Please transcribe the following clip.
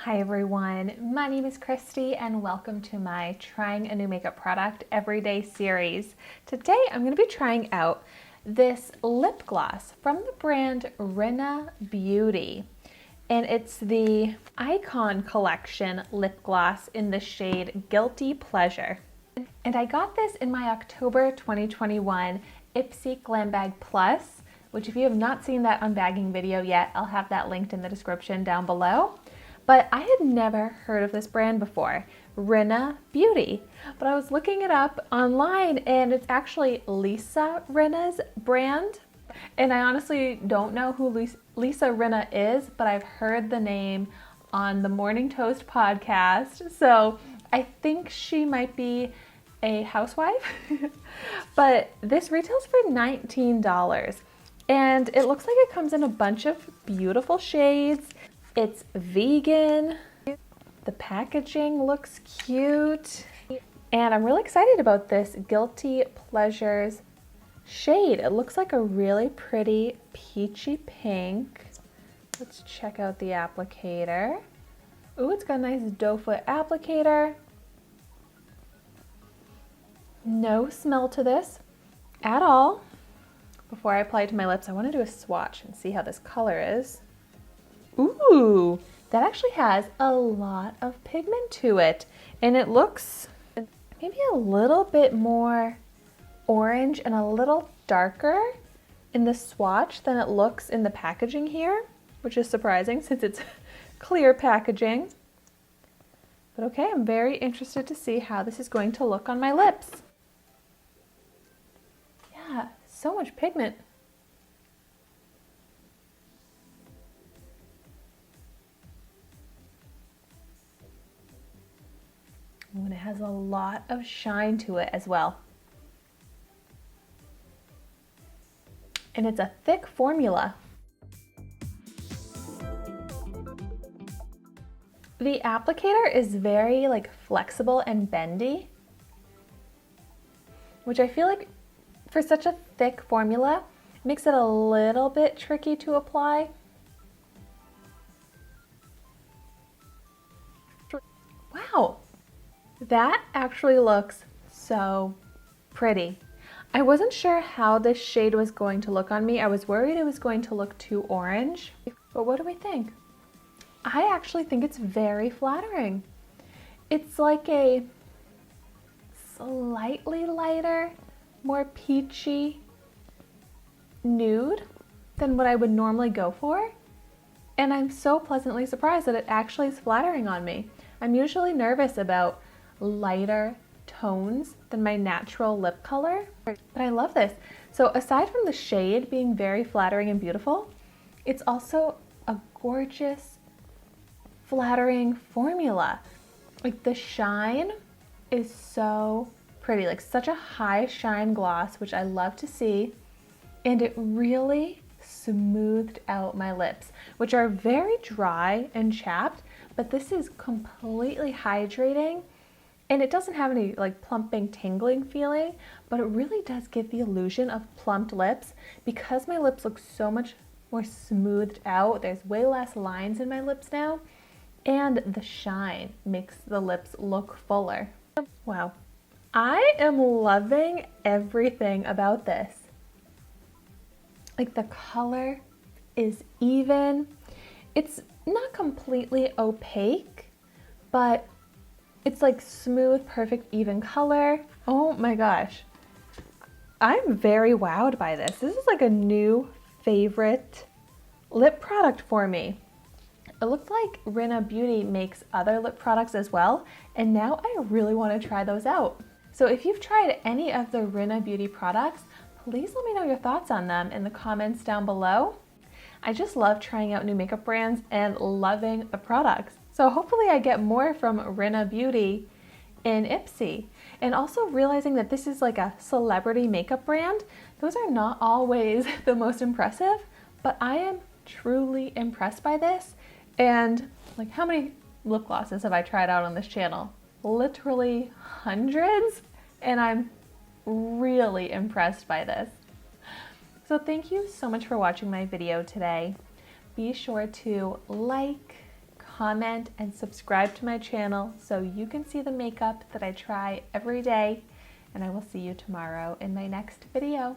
Hi everyone, my name is Christy and welcome to my Trying a New Makeup Product Everyday series. Today I'm going to be trying out this lip gloss from the brand Rinna Beauty. And it's the Icon Collection lip gloss in the shade Guilty Pleasure. And I got this in my October 2021 Ipsy Glam Bag Plus, which if you have not seen that unbagging video yet, I'll have that linked in the description down below. But I had never heard of this brand before, Rinna Beauty. But I was looking it up online and it's actually Lisa Rinna's brand. And I honestly don't know who Lisa Rinna is, but I've heard the name on the Morning Toast podcast. So I think she might be a housewife. But this retails for $19. And it looks like it comes in a bunch of beautiful shades. It's vegan, the packaging looks cute, and I'm really excited about this Guilty Pleasures shade. It looks like a really pretty peachy pink. Let's check out the applicator. Ooh, it's got a nice doe foot applicator. No smell to this at all. Before I apply it to my lips, I want to do a swatch and see how this color is. Ooh, that actually has a lot of pigment to it. And it looks maybe a little bit more orange and a little darker in the swatch than it looks in the packaging here, which is surprising since it's clear packaging. But okay, I'm very interested to see how this is going to look on my lips. Yeah, so much pigment. And it has a lot of shine to it as well. And it's a thick formula. The applicator is very flexible and bendy, which I feel like for such a thick formula makes it a little bit tricky to apply. Wow. That actually looks so pretty. I wasn't sure how this shade was going to look on me. I was worried it was going to look too orange, but what do we think? I actually think it's very flattering. It's like a slightly lighter, more peachy nude than what I would normally go for. And I'm so pleasantly surprised that it actually is flattering on me. I'm usually nervous about lighter tones than my natural lip color, but I love this. So aside from the shade being very flattering and beautiful, it's also a gorgeous, flattering formula. Like the shine is so pretty, like such a high shine gloss, which I love to see, and it really smoothed out my lips, which are very dry and chapped, but this is completely hydrating. And it doesn't have any plumping, tingling feeling, but it really does give the illusion of plumped lips because my lips look so much more smoothed out. There's way less lines in my lips now, and the shine makes the lips look fuller. Wow. I am loving everything about this. Like the color is even. It's not completely opaque, but it's like smooth, perfect, even color. Oh my gosh. I'm very wowed by this. This is like a new favorite lip product for me. It looked like Rinna Beauty makes other lip products as well, and now I really want to try those out. So if you've tried any of the Rinna Beauty products, please let me know your thoughts on them in the comments down below. I just love trying out new makeup brands and loving the products. So hopefully I get more from Rinna Beauty in Ipsy. And also realizing that this is like a celebrity makeup brand, those are not always the most impressive, but I am truly impressed by this. And how many lip glosses have I tried out on this channel? Literally hundreds, and I'm really impressed by this. So thank you so much for watching my video today. Be sure to like, comment, and subscribe to my channel so you can see the makeup that I try every day. And I will see you tomorrow in my next video.